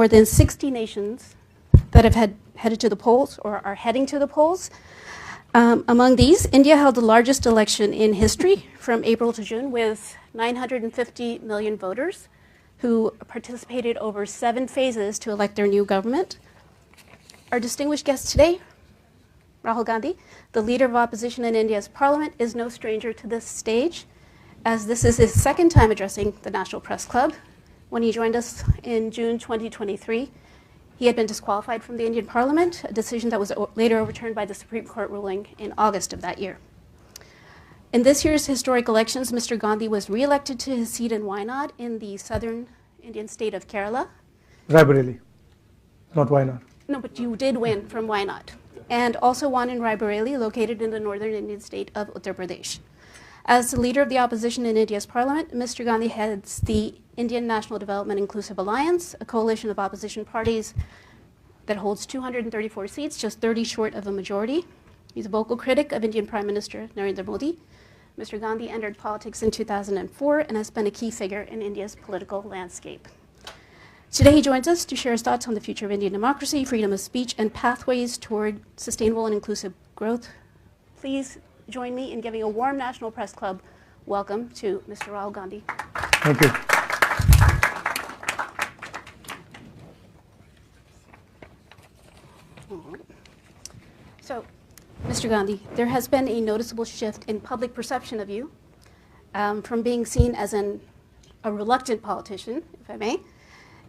more than 60 nations that have headed to the polls or are heading to the polls. Among these, India held the largest election in history from April to June with 950 million voters who participated over 7 phases to elect their new government. Our distinguished guest today, Rahul Gandhi, the leader of opposition in India's parliament, is no stranger to this stage, as this is his second time addressing the National Press Club. When he joined us in June 2023, he had been disqualified from the Indian Parliament, a decision that was later overturned by the Supreme Court ruling in August of that year. In this year's historic elections, Mr. Gandhi was re-elected to his seat in Wayanad in the southern Indian state of Kerala. Raebareli, not Wayanad. No, but you did win from Wayanad, and also won in Raebareli, located in the northern Indian state of Uttar Pradesh. As the leader of the opposition in India's parliament, Mr. Gandhi heads the Indian National Development Inclusive Alliance, a coalition of opposition parties that holds 234 seats, just 30 short of a majority. He's a vocal critic of Indian Prime Minister Narendra Modi. Mr. Gandhi entered politics in 2004 and has been a key figure in India's political landscape. Today he joins us to share his thoughts on the future of Indian democracy, freedom of speech, and pathways toward sustainable and inclusive growth. Please join me in giving a warm National Press Club welcome to Mr. Rahul Gandhi. Thank you. So, Mr. Gandhi, there has been a noticeable shift in public perception of you from being seen as a reluctant politician, if I may,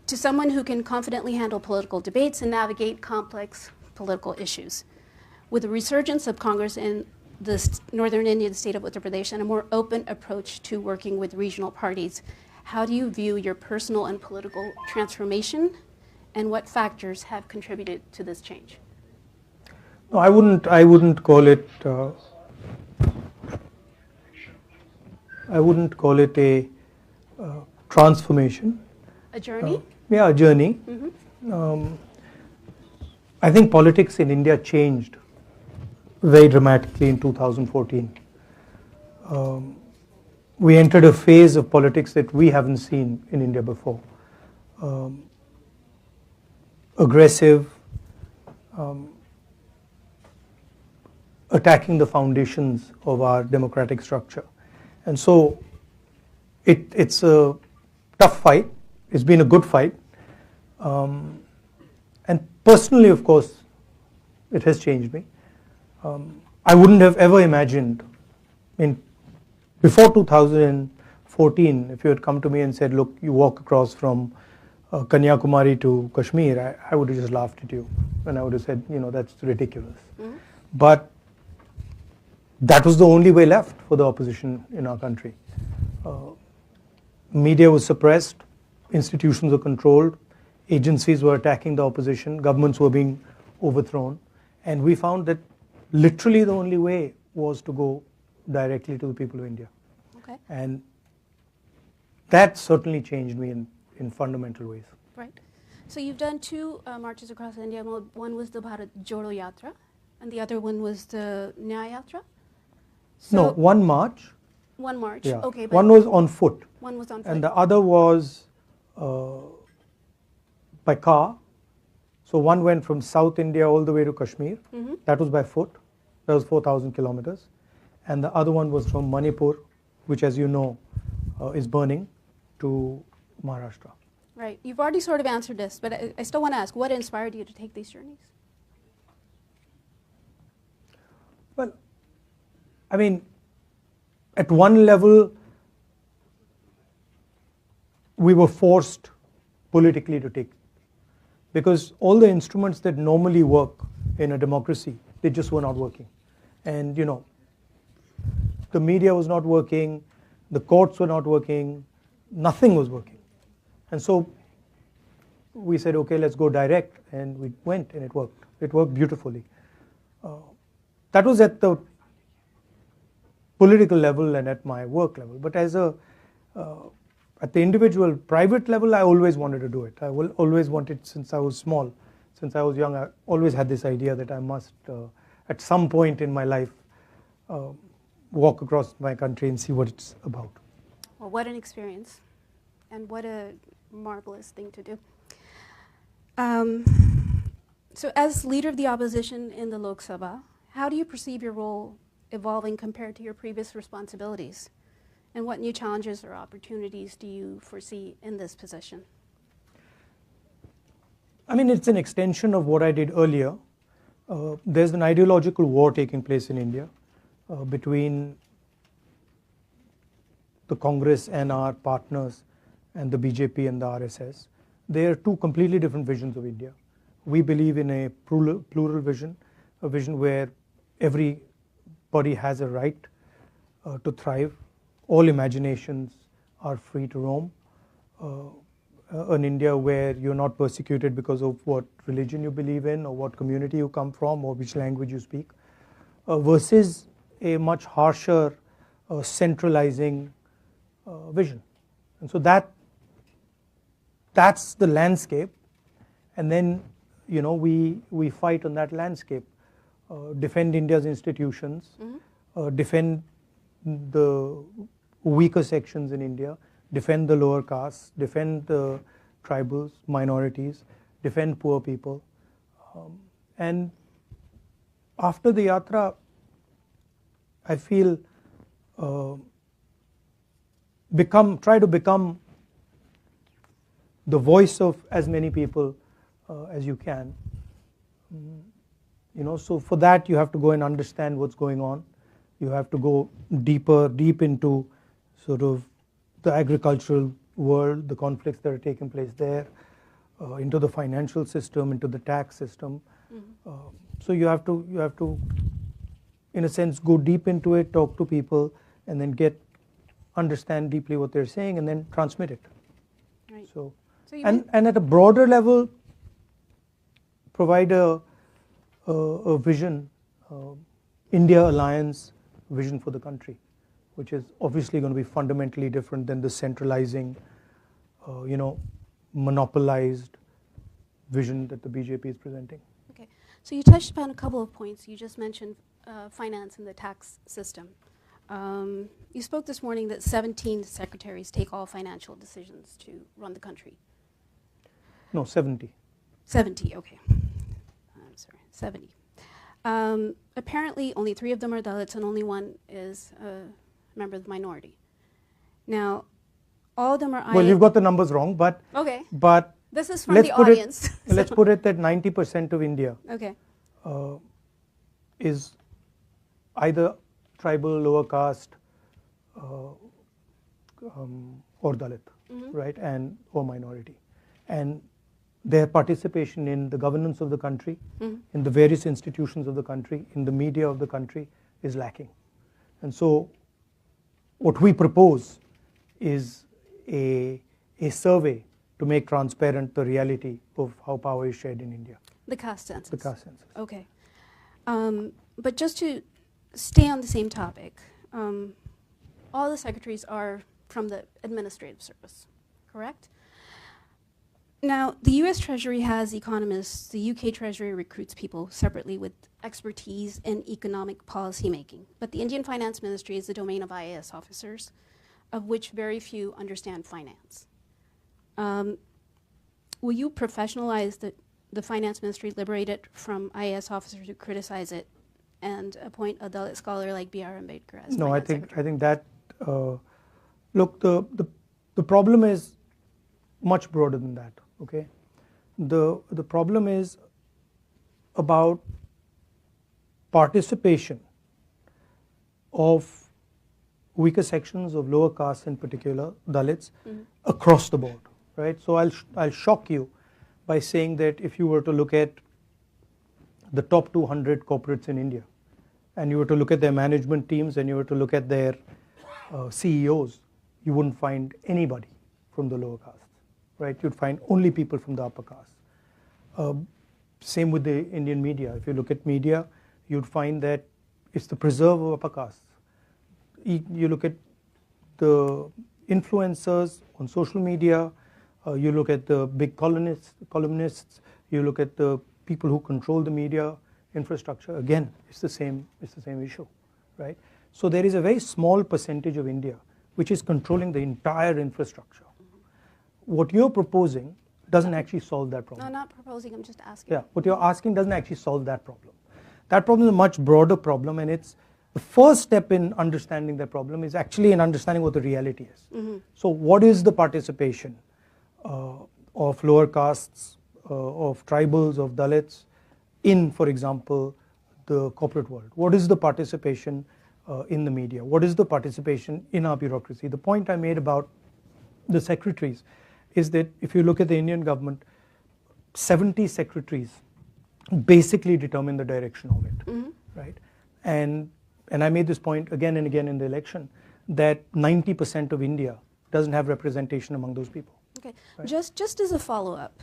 to someone who can confidently handle political debates and navigate complex political issues. With the resurgence of Congress in the northern Indian state of Uttar Pradesh and a more open approach to working with regional parties, how do you view your personal and political transformation, and what factors have contributed to this change? No, I wouldn't call it. I wouldn't call it a transformation. A journey? Yeah, a journey. Mm-hmm. I think politics in India changed very dramatically in 2014. We entered a phase of politics that we haven't seen in India before. Aggressive, attacking the foundations of our democratic structure. And so it's a tough fight. It's been a good fight. And personally, of course, it has changed me. I wouldn't have ever imagined, before 2014, if you had come to me and said, look, you walk across from Kanyakumari to Kashmir, I would have just laughed at you. And I would have said, that's ridiculous. Mm-hmm. But that was the only way left for the opposition in our country. Media was suppressed, institutions were controlled, agencies were attacking the opposition, governments were being overthrown, and we found that literally the only way was to go directly to the people of India. Okay. And that certainly changed me in fundamental ways. Right. So you've done 2 marches across India. One was the Bharat Jodo Yatra, and the other one was the Nyaya Yatra? So No, one march. One march, Yeah. okay. But one was on foot. One was on foot. And the other was by car. So one went from South India all the way to Kashmir. Mm-hmm. That was by foot. That was 4,000 kilometers. And the other one was from Manipur, which, as you know, is burning, to Maharashtra. Right. You've already sort of answered this, but I still want to ask, what inspired you to take these journeys? Well, at one level, we were forced politically to take, because all the instruments that normally work in a democracy, they just were not working. And the media was not working, the courts were not working, nothing was working. And so we said, okay, let's go direct, and we went, and it worked. It worked beautifully. That was at the political level and at my work level. But as at the individual, private level, I always wanted to do it. I always wanted, since I was small, since I was young, I always had this idea that I must, at some point in my life, walk across my country and see what it's about. Well, what an experience, and what a marvelous thing to do. So as leader of the opposition in the Lok Sabha, how do you perceive your role evolving compared to your previous responsibilities? And what new challenges or opportunities do you foresee in this position? I mean, it's an extension of what I did earlier. There's an ideological war taking place in India between the Congress and our partners and the BJP and the RSS. They are two completely different visions of India. We believe in a plural vision, a vision where everybody has a right to thrive. All imaginations are free to roam. An India where you're not persecuted because of what religion you believe in or what community you come from or which language you speak, versus a much harsher, centralizing vision. And so that's the landscape, and then we fight on that landscape, defend India's institutions, defend the weaker sections in India, defend the lower castes, defend the tribals, minorities, defend poor people. And after the yatra, I feel try to become the voice of as many people as you can. So for that you have to go and understand what's going on. You have to go deep into sort of the agricultural world, the conflicts that are taking place there, into the financial system, into the tax system. So you have to, in a sense, go deep into it, talk to people, and then understand deeply what they're saying, and then transmit it. Right. So and at a broader level, provide a vision, India Alliance vision for the country, which is obviously going to be fundamentally different than the centralizing, monopolized vision that the BJP is presenting. Okay, so you touched upon a couple of points. You just mentioned finance and the tax system. You spoke this morning that 17 secretaries take all financial decisions to run the country. No, 70. 70, okay. I'm sorry, 70. Apparently, only 3 of them are Dalits, and only 1 is a member of the minority. Now, all of them are. Well, you've got the numbers wrong, but okay. But this is from the audience. Let's put it that 90% of India okay. Is either tribal, lower caste, or Dalit, right, or minority, and their participation in the governance of the country, in the various institutions of the country, in the media of the country is lacking. And so what we propose is a survey to make transparent the reality of how power is shared in India. The caste census. The caste census. Okay. But just to stay on the same topic, all the secretaries are from the administrative service, correct? Now, the US Treasury has economists, the UK Treasury recruits people separately with expertise in economic policy making. But the Indian Finance Ministry is the domain of IAS officers, of which very few understand finance. Will you professionalize the Finance Ministry, liberate it from IAS officers who criticize it, and appoint a Dalit scholar like B.R. Ambedkar as No, Finance Secretary? I think that, look, the problem is much broader than that. Okay, the problem is about participation of weaker sections of lower castes, in particular Dalits, across the board, right? So I'll shock you by saying that if you were to look at the top 200 corporates in India, and you were to look at their management teams, and you were to look at their CEOs, you wouldn't find anybody from the lower caste. Right, you'd find only people from the upper caste. Same with the Indian media. If you look at media, you'd find that it's the preserve of upper castes. You look at the influencers on social media, you look at the big columnists, you look at the people who control the media infrastructure. Again, it's the same issue, right? So there is a very small percentage of India which is controlling the entire infrastructure. What you're proposing, doesn't actually solve that No, problem. I'm not proposing, I'm just asking. Yeah, what you're asking doesn't actually solve that problem. That problem is a much broader problem, and it's the first step in understanding that problem is actually in understanding what the reality is. So what is the participation of lower castes, of tribals, of Dalits in, for example, the corporate world? What is the participation in the media? What is the participation in our bureaucracy? The point I made about the secretaries is that if you look at the Indian government, 70 secretaries basically determine the direction of it, right? And I made this point again and again in the election that 90% of India doesn't have representation among those people. Okay, Right. just as a follow-up,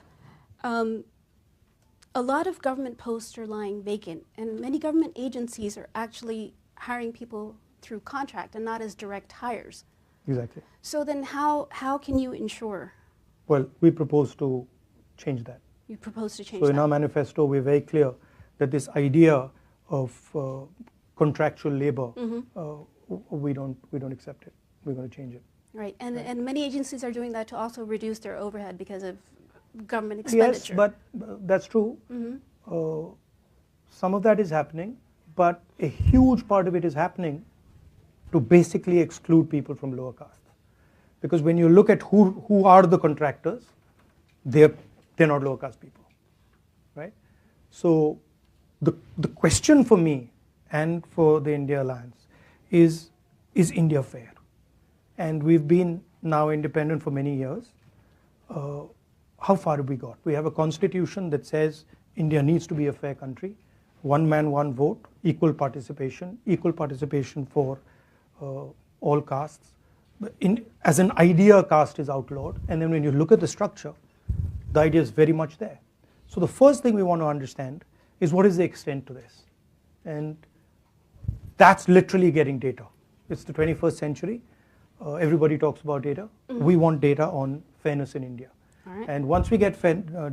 a lot of government posts are lying vacant, and many government agencies are actually hiring people through contract and not as direct hires. Exactly. So then how can you ensure Well, we propose to change that. you propose to change So in that? our manifesto, we're very clear that this idea of contractual labor, we don't accept it. We're going to change it. Right, and many agencies are doing that to also reduce their overhead because of government expenditure. Yes, but that's true. Some of that is happening, but a huge part of it is happening to basically exclude people from lower castes. Because when you look at who are the contractors, they're not lower caste people, right? So the question for me and for the India Alliance is India fair? And we've been now independent for many years. How far have we got? We have a constitution that says India needs to be a fair country. One man, one vote, equal participation for all castes. As an idea, caste is outlawed. And then when you look at the structure, the idea is very much there. So the first thing we want to understand is what is the extent to this? And that's literally getting data. It's the 21st century. Everybody talks about data. We want data on fairness in India. All right. And once we get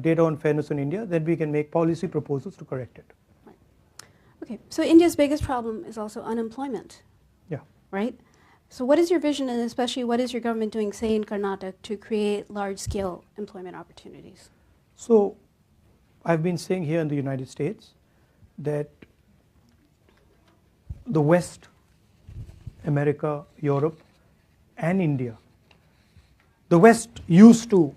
data on fairness in India, then we can make policy proposals to correct it. Right. Okay, so India's biggest problem is also unemployment, Yeah. right? So what is your vision, and especially what is your government doing, say in Karnataka, to create large-scale employment opportunities? So I've been saying here in the United States that the West, America, Europe, and India, the West used to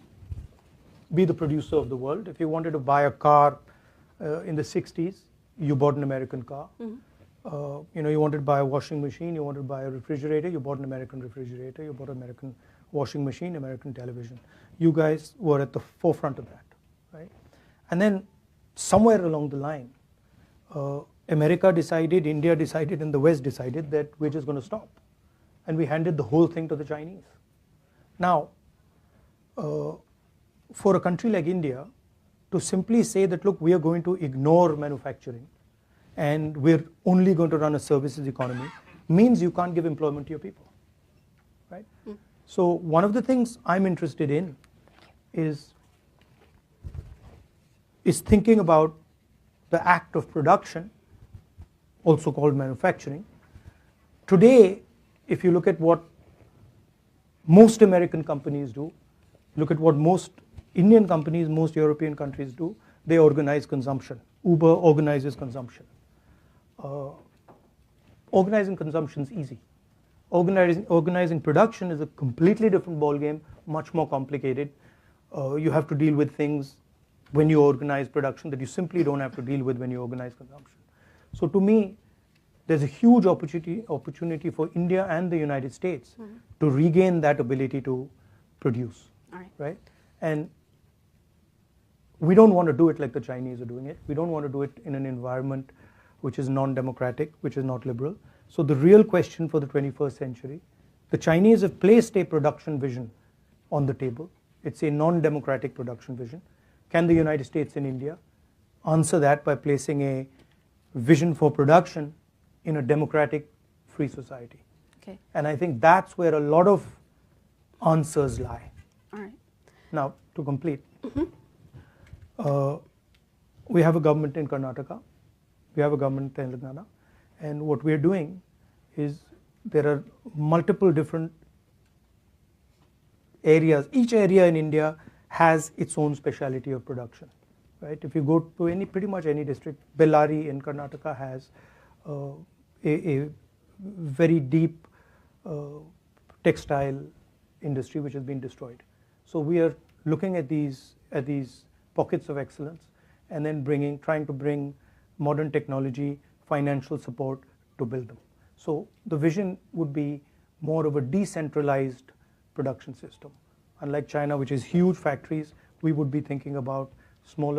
be the producer of the world. If you wanted to buy a car in the 60s, you bought an American car. You wanted to buy a washing machine, you wanted to buy a refrigerator, you bought an American refrigerator, you bought an American washing machine, American television. You guys were at the forefront of that, right? And then somewhere along the line, America decided, India decided, and the West decided that we're just going to stop. And we handed the whole thing to the Chinese. Now, for a country like India, to simply say that, look, we are going to ignore manufacturing and we're only going to run a services economy means you can't give employment to your people, right? So one of the things I'm interested in is thinking about the act of production, also called manufacturing. Today, if you look at what most American companies do, look at what most Indian companies, most European countries do, they organize consumption. Uber organizes consumption. Organizing consumption is easy. Organizing production is a completely different ballgame, much more complicated. You have to deal with things when you organize production that you simply don't have to deal with when you organize consumption. So to me, there's a huge opportunity for India and the United States to regain that ability to produce, right? And we don't want to do it like the Chinese are doing it. We don't want to do it in an environment which is non-democratic, which is not liberal. So the real question for the 21st century, the Chinese have placed a production vision on the table. It's a non-democratic production vision. Can the United States and India answer that by placing a vision for production in a democratic, free society? Okay. And I think that's where a lot of answers lie. All right. Now, to complete, we have a government in Karnataka, we have a government in Telangana, and what we are doing is there are multiple different areas. Each area in India has its own speciality of production, right? If you go to pretty much any district, Bellary in Karnataka has a very deep textile industry which has been destroyed. So we are looking at these pockets of excellence and then trying to bring modern technology, financial support to build them. So the vision would be more of a decentralized production system. Unlike China, which is huge factories, we would be thinking about small,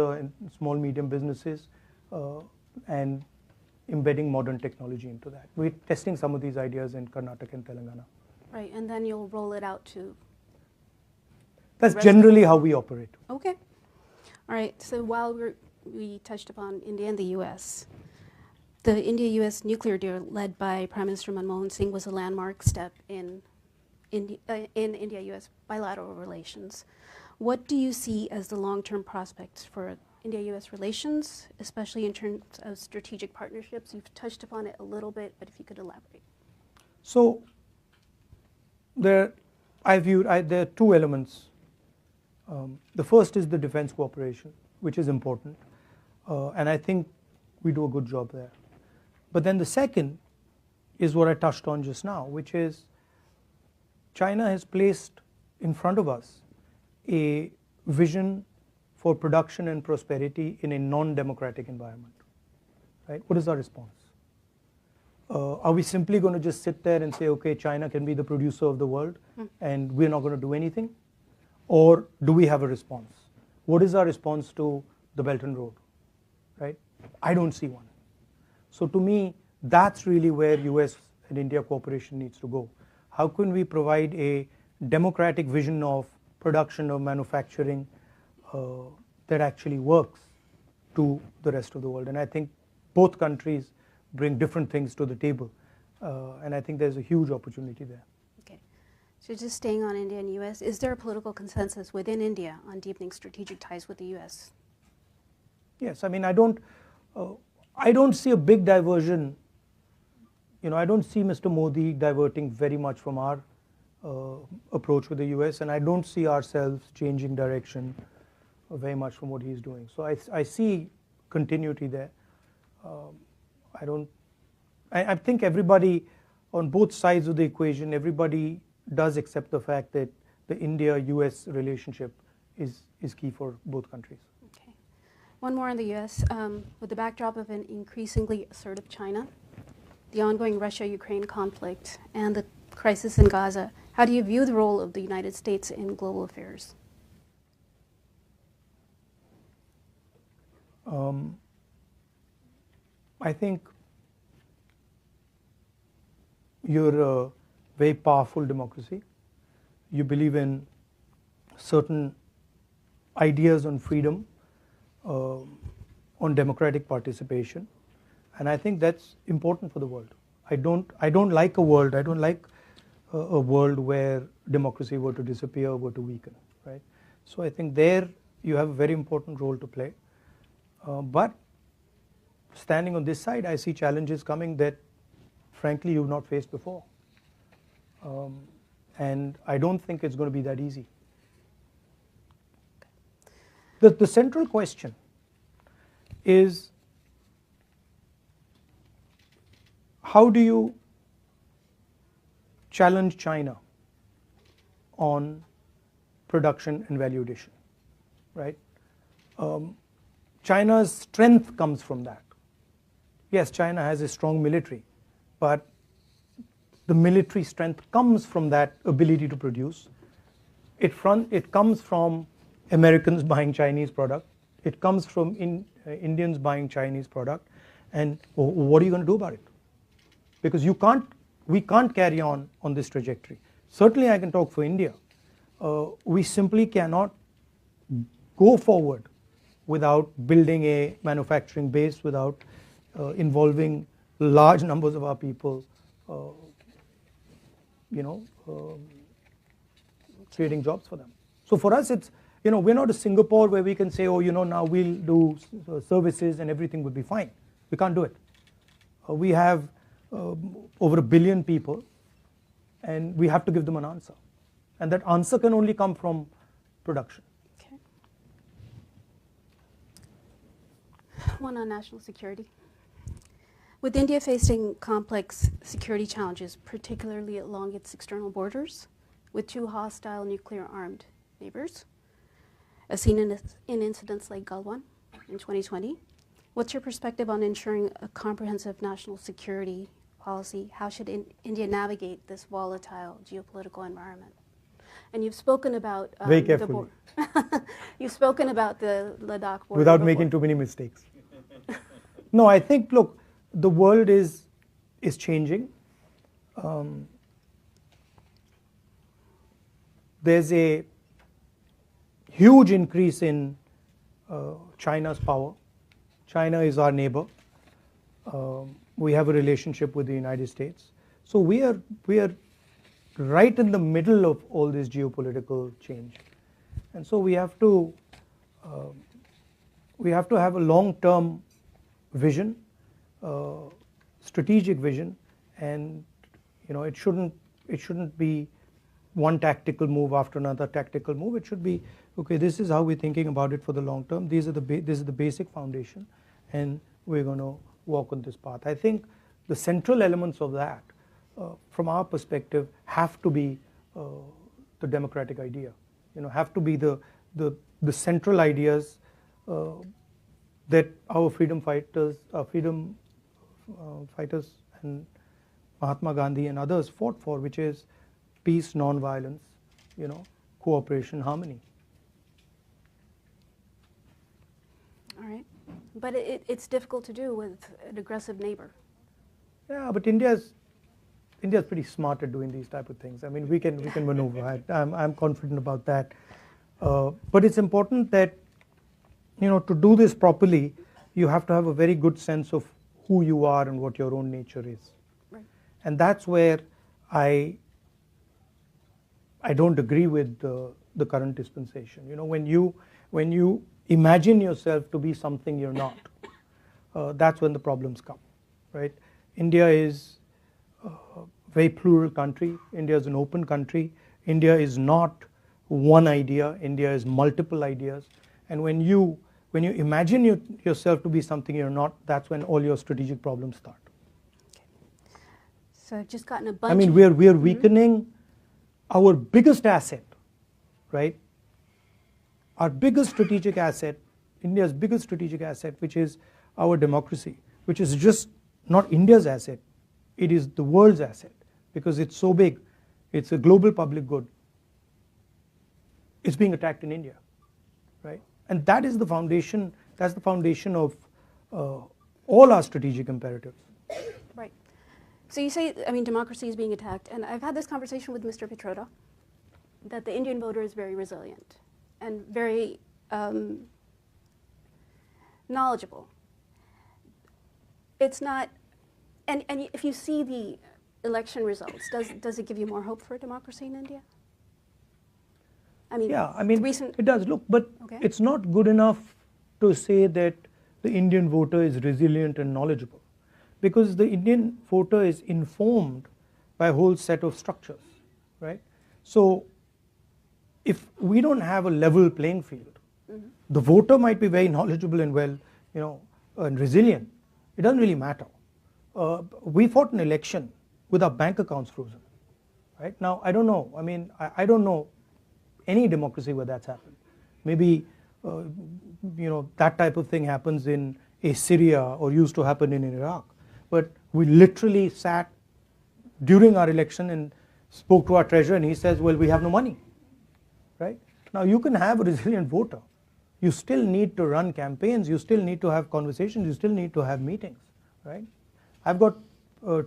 medium businesses and embedding modern technology into that. We're testing some of these ideas in Karnataka and Telangana. Right, and then you'll roll it out to... That's generally how we operate. Okay. All right, so while we touched upon India and the U.S., the India-U.S. nuclear deal led by Prime Minister Manmohan Singh was a landmark step in India-U.S. bilateral relations. What do you see as the long-term prospects for India-U.S. relations, especially in terms of strategic partnerships? You've touched upon it a little bit, but if you could elaborate. So there are two elements. The first is the defense cooperation, which is important, and I think we do a good job there. But then the second is what I touched on just now, which is China has placed in front of us a vision for production and prosperity in a non-democratic environment. Right? What is our response? Are we simply going to just sit there and say, okay, China can be the producer of the world and we're not going to do anything? Or do we have a response? What is our response to the Belt and Road? Right? I don't see one. So to me, that's really where US and India cooperation needs to go. How can we provide a democratic vision of production or manufacturing that actually works to the rest of the world? And I think both countries bring different things to the table. And I think there's a huge opportunity there. Okay. So just staying on India and US, is there a political consensus within India on deepening strategic ties with the US? Yes, I mean, I don't see a big diversion. You know, I don't see Mr. Modi diverting very much from our approach with the US, and I don't see ourselves changing direction very much from what he's doing. So I see continuity there. I think everybody on both sides of the equation, everybody does accept the fact that the India-US relationship is key for both countries. Okay. One more on the US. With the backdrop of an increasingly assertive China, the ongoing Russia-Ukraine conflict, and the crisis in Gaza, how do you view the role of the United States in global affairs? I think you're a very powerful democracy. You believe in certain ideas on freedom, on democratic participation, and I think that's important for the world. I don't like a world where democracy were to disappear, were to weaken, right? So I think there you have a very important role to play. But standing on this side, I see challenges coming that, frankly, you've not faced before. And I don't think it's going to be that easy. The central question is, how do you challenge China on production and value addition, right? China's strength comes from that. Yes, China has a strong military, but the military strength comes from that ability to produce. It comes from Americans buying Chinese product. It comes from Indians buying Chinese product. And what are you going to do about it? Because we can't carry on this trajectory. Certainly I can talk for India. We simply cannot go forward without building a manufacturing base, without involving large numbers of our people, creating jobs for them. So for us, it's, we're not a Singapore where we can say, now we'll do services and everything would be fine. We can't do it. We have over 1 billion people, and we have to give them an answer. And that answer can only come from production. Okay. one on national security. With India facing complex security challenges, particularly along its external borders, with two hostile nuclear-armed neighbors, as seen in incidents like Galwan in 2020, what's your perspective on ensuring a comprehensive national security policy? How should India navigate this volatile geopolitical environment? And you've spoken about very carefully. You've spoken about the Ladakh border without before. making too many mistakes. No, I think, look, the world is changing. There's a huge increase in China's power. China is our neighbor. We have a relationship with the United States. So we are right in the middle of all this geopolitical change. And so we have to have a long-term vision, strategic vision, and it shouldn't be one tactical move after another tactical move. It should be, okay, this is how we're thinking about it for the long term. This is the basic foundation, and we're going to walk on this path. I think the central elements of that, from our perspective, have to be the democratic idea. Have to be the central ideas that our freedom fighters and Mahatma Gandhi and others fought for, which is peace, non-violence, cooperation, harmony. All right, but it's difficult to do with an aggressive neighbor. Yeah, but India's pretty smart at doing these type of things. I mean, we can maneuver. I'm confident about that. But it's important that to do this properly, you have to have a very good sense of who you are and what your own nature is. Right. And that's where I don't agree with the current dispensation. When you imagine yourself to be something you're not, that's when the problems come, right? India is a very plural country. India is an open country. India is not one idea. India is multiple ideas. And when you imagine yourself to be something you're not, that's when all your strategic problems start. Okay. So I've just gotten a bunch. I mean, we're weakening our biggest asset, right? Our biggest strategic asset, India's biggest strategic asset, which is our democracy, which is just not India's asset, it is the world's asset, because it's so big, it's a global public good. It's being attacked in India, right? And that is the foundation. That's the foundation of all our strategic imperatives. Right. So you say, democracy is being attacked, and I've had this conversation with Mr. Pitroda, that the Indian voter is very resilient and very knowledgeable. It's not, and if you see the election results, does it give you more hope for democracy in India? It does. Look, but Okay. It's not good enough to say that the Indian voter is resilient and knowledgeable, because the Indian voter is informed by a whole set of structures, right? So if we don't have a level playing field, the voter might be very knowledgeable and and resilient. It doesn't really matter. We fought an election with our bank accounts frozen, right? Now, I don't know. I don't know any democracy where that's happened. Maybe, that type of thing happens in Syria or used to happen in Iraq. But we literally sat during our election and spoke to our treasurer, and he says, well, we have no money, right? Now, you can have a resilient voter. You still need to run campaigns. You still need to have conversations. You still need to have meetings, right? I've got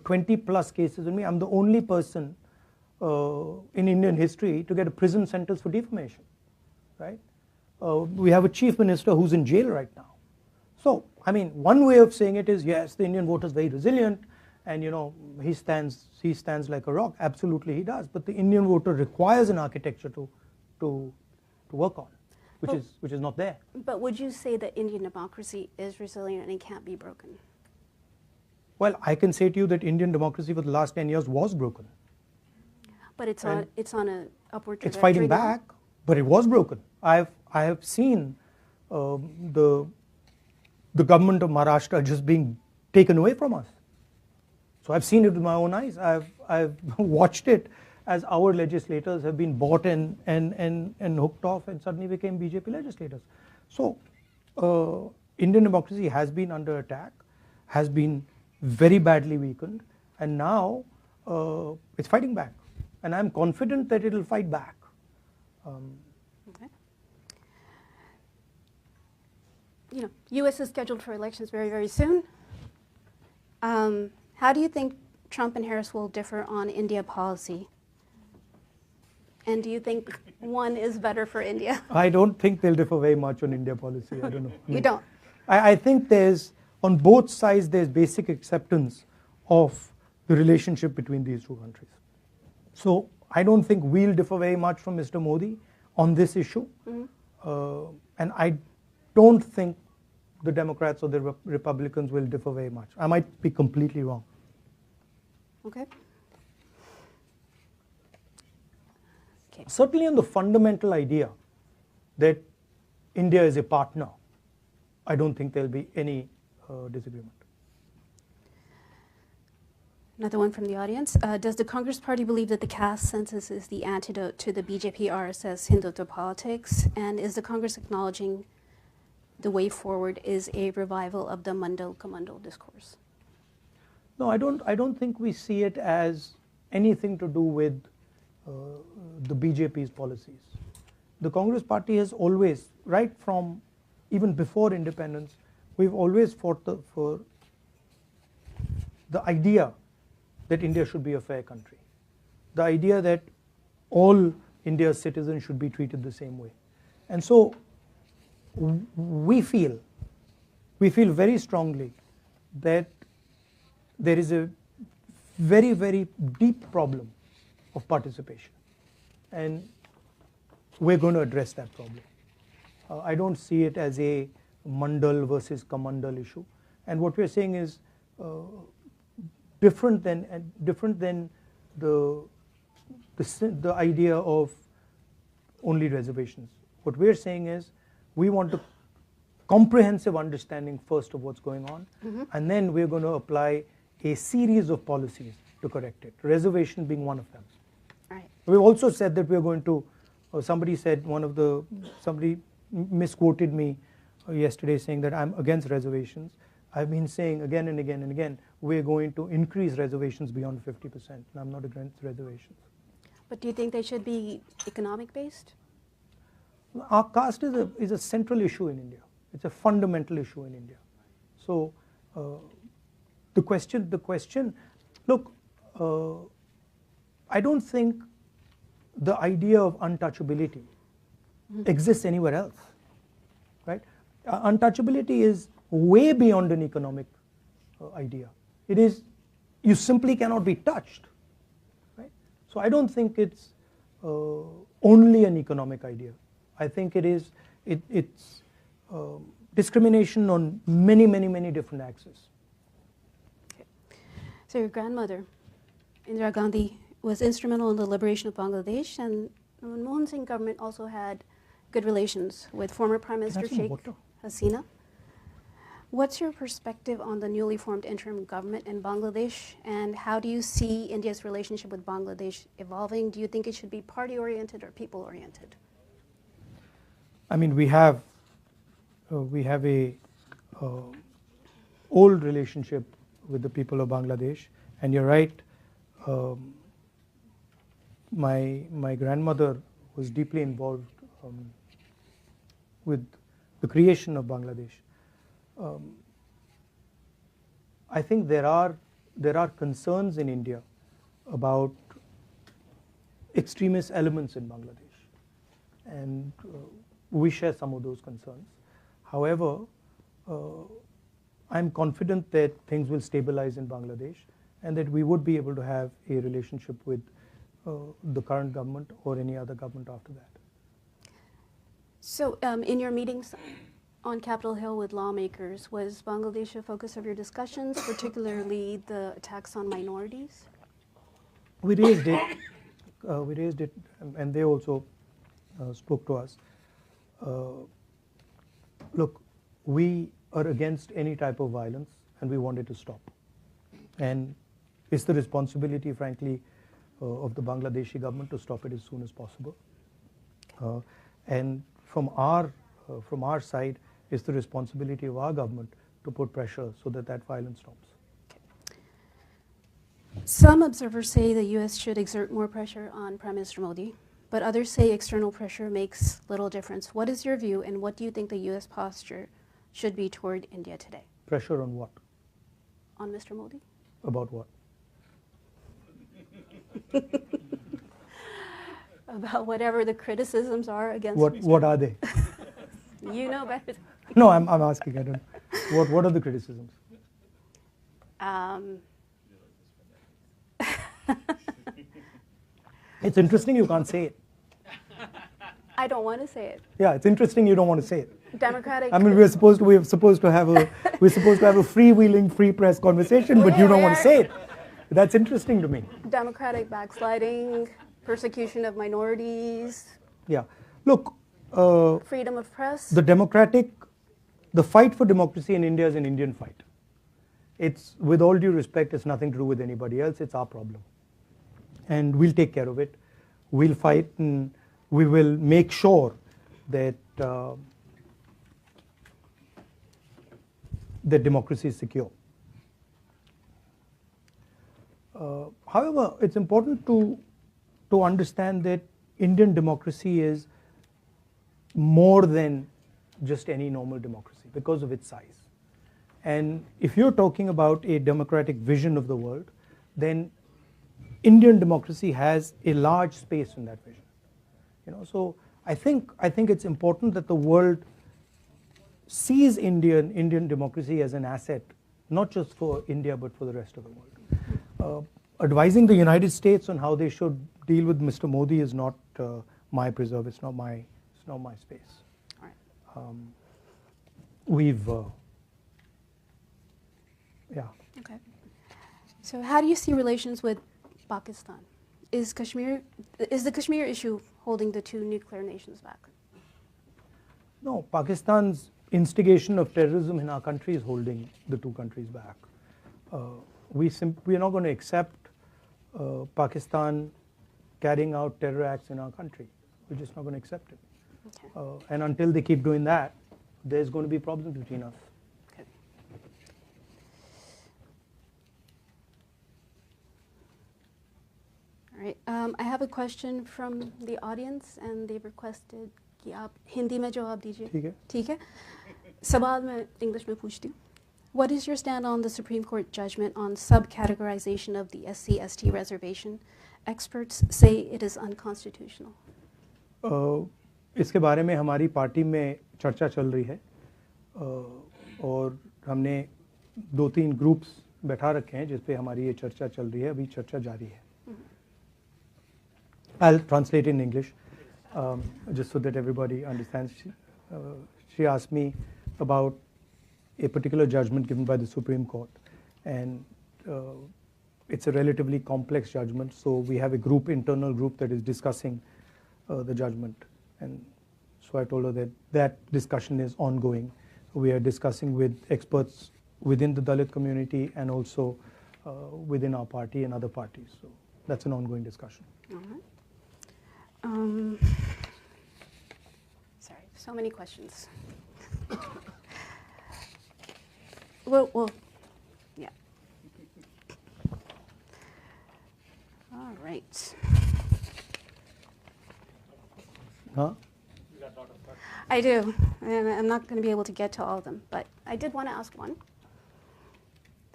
20 plus cases in me. I'm the only person in Indian history to get a prison sentence for defamation, right? We have a chief minister who's in jail right now. So, one way of saying it is, yes, the Indian voter is very resilient, and he stands like a rock. Absolutely, he does. But the Indian voter requires an architecture to work on, which is not there. But would you say that Indian democracy is resilient and it can't be broken? Well, I can say to you that Indian democracy for the last 10 years was broken. But it's on an upward trajectory. It's fighting now? back, but it was broken. I have seen the the government of Maharashtra just being taken away from us. So I've seen it with my own eyes. I've watched it as our legislators have been bought and hooked off and suddenly became BJP legislators. So Indian democracy has been under attack, has been very badly weakened, and now it's fighting back. And I'm confident that it will fight back. Okay. You know, U.S. is scheduled for elections very, very soon. How do you think Trump and Harris will differ on India policy? And do you think one is better for India? I don't think they'll differ very much on India policy. I don't know. You don't? I think there's, on both sides, there's basic acceptance of the relationship between these two countries. So I don't think we'll differ very much from Mr. Modi on this issue. Mm-hmm. And I don't think the Democrats or the Republicans will differ very much. I might be completely wrong. Okay. Certainly on the fundamental idea that India is a partner, I don't think there'll be any disagreement. Another one from the audience. Does the Congress Party believe that the caste census is the antidote to the BJP RSS Hindutva politics? And is the Congress acknowledging the way forward is a revival of the Mandal Kamandal discourse? No, I don't think we see it as anything to do with the BJP's policies. The Congress Party has always, right from even before independence, we've always fought for the idea that India should be a fair country. The idea that all India's citizens should be treated the same way. And so we feel very strongly that there is a very, very deep problem of participation, and we're going to address that problem. I don't see it as a Mandal versus Kamandal issue, and what we're saying is different than the idea of only reservations. What we're saying is we want a comprehensive understanding first of what's going on, mm-hmm. and then we're going to apply a series of policies to correct it, reservation being one of them. Right. We've also said that we're going to, somebody misquoted me yesterday saying that I'm against reservations. I've been saying again and again and again, we're going to increase reservations beyond 50%, and I'm not against reservations. But do you think they should be economic based? Our caste is a central issue in India. It's a fundamental issue in India. So the question, look, I don't think the idea of untouchability exists anywhere else, right? Untouchability is way beyond an economic idea. It is, you simply cannot be touched, right? So I don't think it's only an economic idea. I think it's discrimination on many, many, many different axes. Okay. So your grandmother, Indira Gandhi, was instrumental in the liberation of Bangladesh, and the Manmohan Singh government also had good relations with former Prime Minister Sheikh Hasina. What's your perspective on the newly formed interim government in Bangladesh, and how do you see India's relationship with Bangladesh evolving? Do you think it should be party-oriented or people-oriented? I mean, we have a old relationship with the people of Bangladesh, and you're right. My grandmother was deeply involved with the creation of Bangladesh. I think there are concerns in India about extremist elements in Bangladesh, and we share some of those concerns. However, I'm confident that things will stabilize in Bangladesh, and that we would be able to have a relationship with the current government or any other government after that. So in your meetings on Capitol Hill with lawmakers, was Bangladesh a focus of your discussions, particularly the attacks on minorities? We raised it, and they also spoke to us. Look, we are against any type of violence, and we want it to stop. And it's the responsibility, frankly, of the Bangladeshi government to stop it as soon as possible. And from our side, it's the responsibility of our government to put pressure so that that violence stops. Some observers say the U.S. should exert more pressure on Prime Minister Modi, but others say external pressure makes little difference. What is your view, and what do you think the U.S. posture should be toward India today? Pressure on what? On Mr. Modi? About what? About whatever the criticisms are against What are they? You know better. No, I'm asking. I don't. What are the criticisms? It's interesting you can't say it. I don't want to say it. Yeah, it's interesting you don't want to say it. Democratic. I mean, we're supposed to have a freewheeling, free press conversation, but you don't want to say it. That's interesting to me. Democratic backsliding, persecution of minorities. Yeah, look. Freedom of press. The fight for democracy in India is an Indian fight. It's, with all due respect, it's nothing to do with anybody else. It's our problem, and we'll take care of it. We'll fight, and we will make sure that that democracy is secure. However, it's important to understand that Indian democracy is more than just any normal democracy because of its size. And if you're talking about a democratic vision of the world, then Indian democracy has a large space in that vision. So I think it's important that the world sees Indian democracy as an asset, not just for India but for the rest of the world. Advising the United States on how they should deal with Mr. Modi is not my preserve. It's not my space. All right. Yeah. Okay. So how do you see relations with Pakistan? Is the Kashmir issue holding the two nuclear nations back? No, Pakistan's instigation of terrorism in our country is holding the two countries back. We are not going to accept Pakistan carrying out terror acts in our country. We're just not going to accept it. Okay. And until they keep doing that, there's going to be problems between us. Okay. All right. I have a question from the audience, and they've requested कि आप हिंदी में जवाब दीजिए. ठीक है. ठीक है. सवाल मैं इंग्लिश में पूछती हूँ. What is your stand on the Supreme Court judgment on subcategorization of the SC/ST reservation? Experts say it is unconstitutional. इसके बारे में हमारी पार्टी में चर्चा चल रही है और हमने 2-3 ग्रुप्स बैठा रखे हैं जिस पे हमारी ये चर्चा चल रही है. अभी चर्चा जारी है. I'll translate in English just so that everybody understands. She asked me about a particular judgment given by the Supreme Court, and it's a relatively complex judgment, so we have a internal group that is discussing the judgment, and so I told her that discussion is ongoing. We are discussing with experts within the Dalit community and also within our party and other parties, so that's an ongoing discussion. All right. Sorry, so many questions. Well, yeah. All right. Huh? I do, and I'm not going to be able to get to all of them, but I did want to ask one.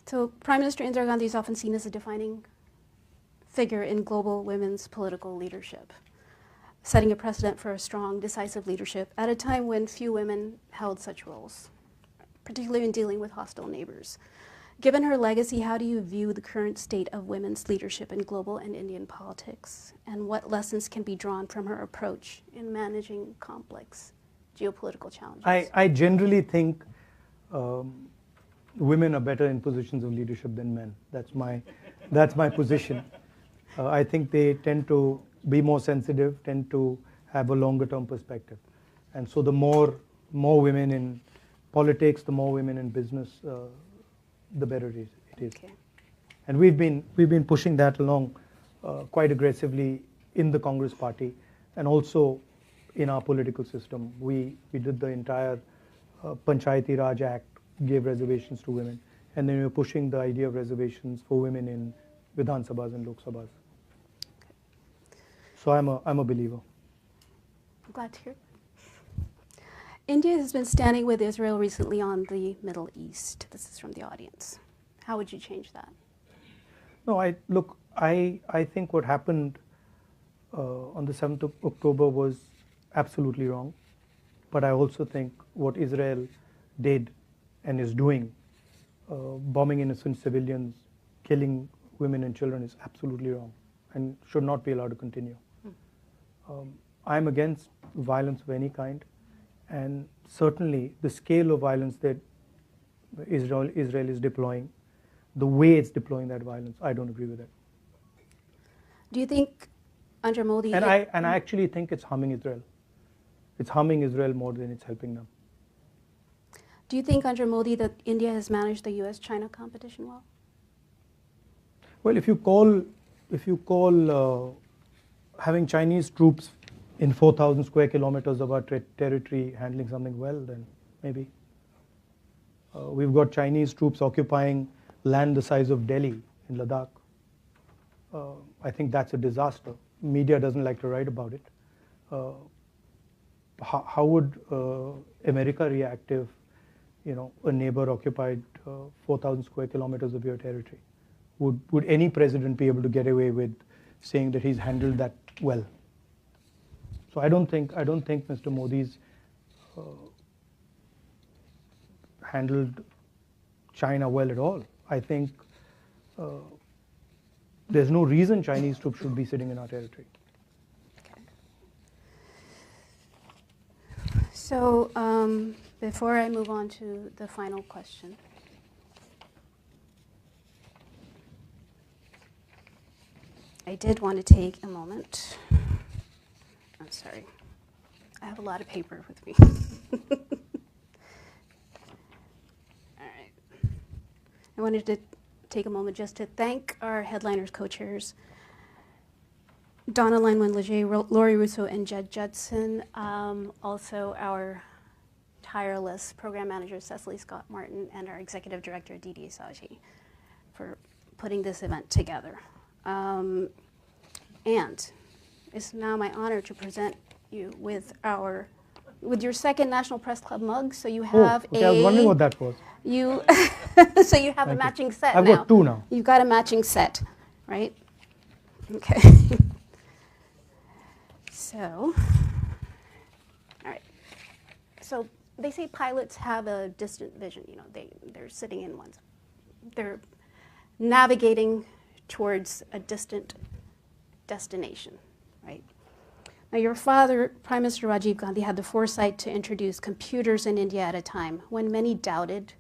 So Prime Minister Indira Gandhi is often seen as a defining figure in global women's political leadership, setting a precedent for a strong, decisive leadership at a time when few women held such roles, particularly in dealing with hostile neighbors. Given her legacy, how do you view the current state of women's leadership in global and Indian politics, and what lessons can be drawn from her approach in managing complex geopolitical challenges? I generally think women are better in positions of leadership than men. That's my position. I think they tend to be more sensitive, tend to have a longer term perspective, and so the more women in politics, the more women in business, the better it is. Okay. And we've been pushing that along quite aggressively in the Congress Party, and also in our political system. We did the entire Panchayati Raj Act, gave reservations to women, and then we were pushing the idea of reservations for women in Vidhan Sabhas and Lok Sabhas. So I'm a believer. I'm glad to hear. India has been standing with Israel recently on the Middle East. This is from the audience. How would you change that? No, I think what happened on the 7th of October was absolutely wrong. But I also think what Israel did and is doing, bombing innocent civilians, killing women and children, is absolutely wrong and should not be allowed to continue. I'm against violence of any kind, and certainly the scale of violence that Israel is deploying, the way it's deploying that violence, I don't agree with it. Do you think under Modi... And I actually think it's harming Israel. It's harming Israel more than it's helping them. Do you think under Modi that India has managed the US-China competition well? Well, if you call having Chinese troops in 4,000 square kilometers of our territory handling something well, then maybe. We've got Chinese troops occupying land the size of Delhi in Ladakh. I think that's a disaster. Media doesn't like to write about it. How would America react if, a neighbor occupied 4,000 square kilometers of your territory? Would any president be able to get away with saying that he's handled that well? So I don't think Mr. Modi's handled China well at all. I think there's no reason Chinese troops should be sitting in our territory. Okay. So before I move on to the final question, I did want to take a moment. I'm sorry. I have a lot of paper with me. All right. I wanted to take a moment just to thank our headliners, co-chairs, Donna Lanwin-Leger, Lori Russo, and Jed Judson. Also our tireless program manager, Cecily Scott Martin, and our executive director, Didi Saji, for putting this event together. And it's now my honor to present you with your second National Press Club mug. So you have I was wondering what that was. So you have a matching set. I've got two now. You've got a matching set, right? Okay. So, all right. So they say pilots have a distant vision. They're sitting in ones. They're navigating towards a distant destination, right? Now, your father, Prime Minister Rajiv Gandhi, had the foresight to introduce computers in India at a time when many doubted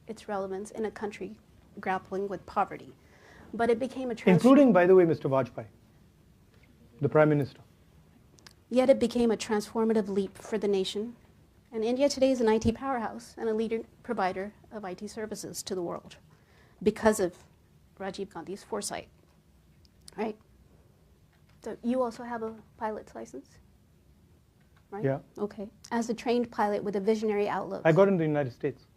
its relevance in a country grappling with poverty. But it became a including, by the way, Mr. Vajpayee, the Prime Minister. Yet it became a transformative leap for the nation. And India today is an IT powerhouse and a leading provider of IT services to the world because of Rajiv Gandhi's foresight, right? So you also have a pilot's license, right? Yeah. Okay. As a trained pilot with a visionary outlook. I got in the United States.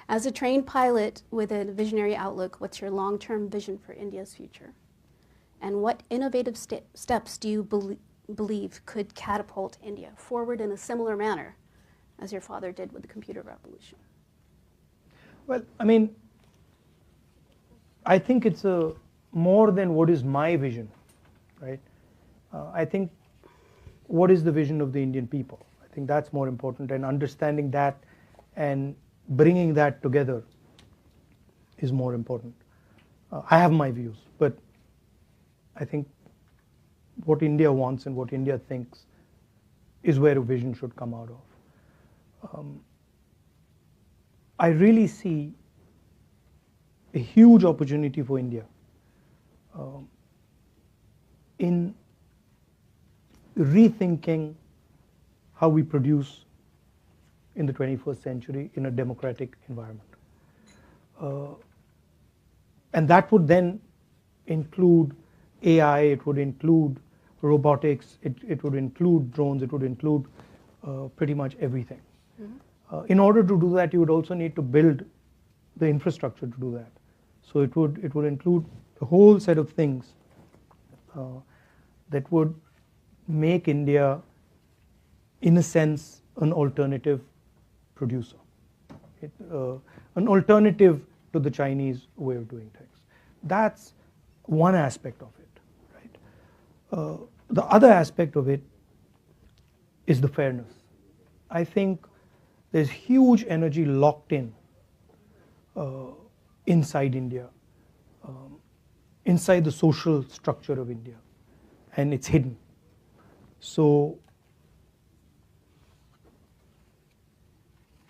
As a trained pilot with a visionary outlook, what's your long-term vision for India's future? And what innovative steps do you believe could catapult India forward in a similar manner as your father did with the computer revolution? Well, I think it's more than what is my vision, right? I think what is the vision of the Indian people? I think that's more important, and understanding that and bringing that together is more important. I have my views, but I think what India wants and what India thinks is where a vision should come out of. I really see a huge opportunity for India in rethinking how we produce in the 21st century in a democratic environment. And that would then include AI, it would include robotics, it would include drones, it would include pretty much everything. In order to do that, you would also need to build the infrastructure to do that. So it would include a whole set of things that would make India, in a sense, an alternative producer, an alternative to the Chinese way of doing things. That's one aspect of it, right? The other aspect of it is the fairness. I think there's huge energy locked in inside India, inside the social structure of India, and it's hidden. So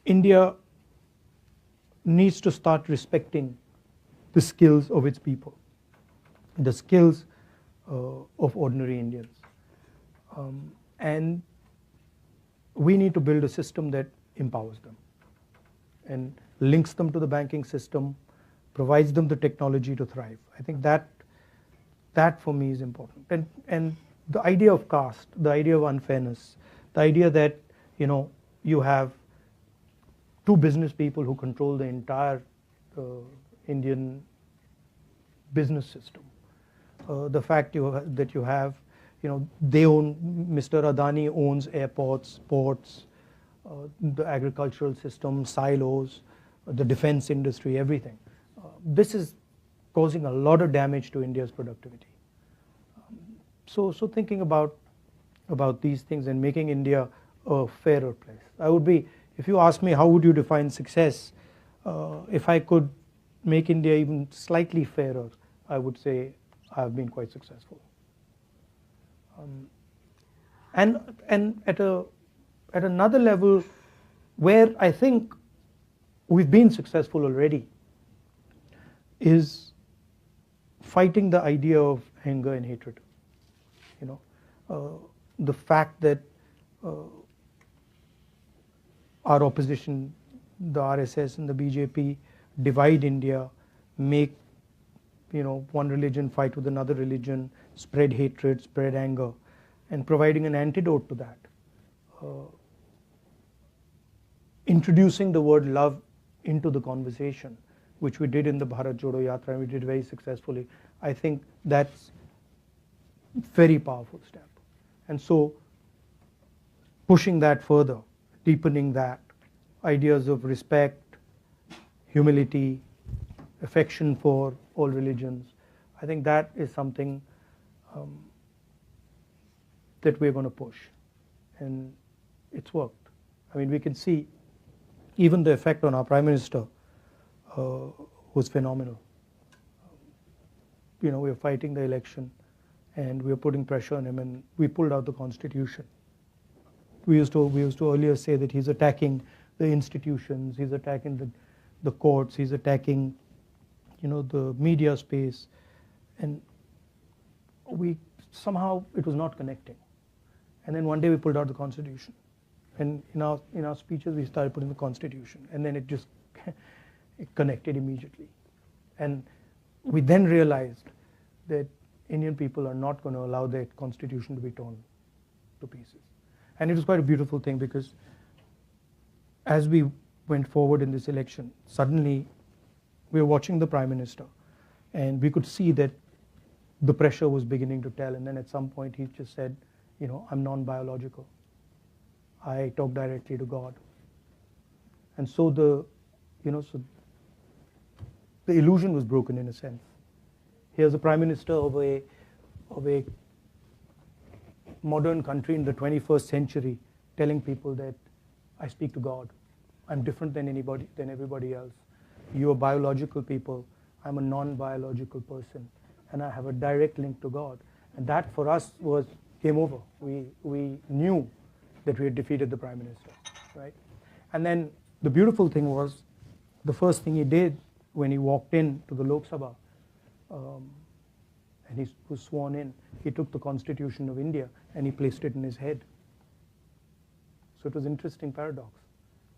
India needs to start respecting the skills of its people, the skills of ordinary Indians. And we need to build a system that empowers them and links them to the banking system, provides them the technology to thrive. I think that for me is important. And the idea of caste, the idea of unfairness, the idea that you have two business people who control the entire Indian business system. The fact that you have, they own, Mr. Adani owns airports, ports, the agricultural system, silos, the defense industry, everything. This is causing a lot of damage to India's productivity. So thinking about these things and making India a fairer place. I would be, if you ask me how would you define success, if I could make India even slightly fairer, I would say I have been quite successful. And at another level where I think we've been successful already is fighting the idea of anger and hatred. The fact that our opposition, the RSS and the BJP, divide India, make one religion fight with another religion, spread hatred, spread anger, and providing an antidote to that. Introducing the word love into the conversation, which we did in the Bharat Jodo Yatra, and we did very successfully. I think that's a very powerful step. And so pushing that further, deepening that, ideas of respect, humility, affection for all religions, I think that is something that we're going to push. And it's worked. I mean, we can see even the effect on our Prime Minister was phenomenal. We were fighting the election and we were putting pressure on him, and we pulled out the Constitution. We used to earlier say that he's attacking the institutions, he's attacking the courts, he's attacking the media space, and somehow it was not connecting. And then one day we pulled out the Constitution, and in our speeches we started putting the Constitution, and then it just it connected immediately. And we then realized that Indian people are not going to allow their Constitution to be torn to pieces. And it was quite a beautiful thing, because as we went forward in this election, suddenly we were watching the Prime Minister and we could see that the pressure was beginning to tell. And then at some point he just said, I'm non-biological. I talk directly to God. And so the illusion was broken in a sense. Here's a Prime Minister of a modern country in the 21st century telling people that I speak to God. I'm different than everybody else. You are biological people. I'm a non-biological person, and I have a direct link to God. And that for us was game over. We knew that we had defeated the Prime Minister, right? And then the beautiful thing was, the first thing he did when he walked in to the Lok Sabha, and he was sworn in, he took the Constitution of India and he placed it in his head. So it was an interesting paradox.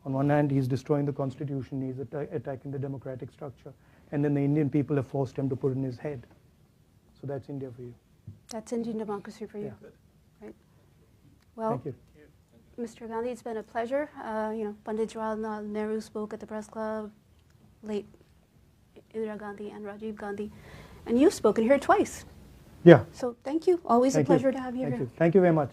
On one hand, he's destroying the constitution, he's attacking the democratic structure, and then the Indian people have forced him to put in his head. So that's India for you. That's Indian democracy for you. Yeah. Right. Well, Thank you. Mr. Gandhi, it's been a pleasure. Pandit Jawaharlal Nehru spoke at the press club, late Indira Gandhi and Rajiv Gandhi, and you've spoken here twice. Yeah. So thank you. Always Thank a pleasure you. to have you Thank here. you. Thank you very much.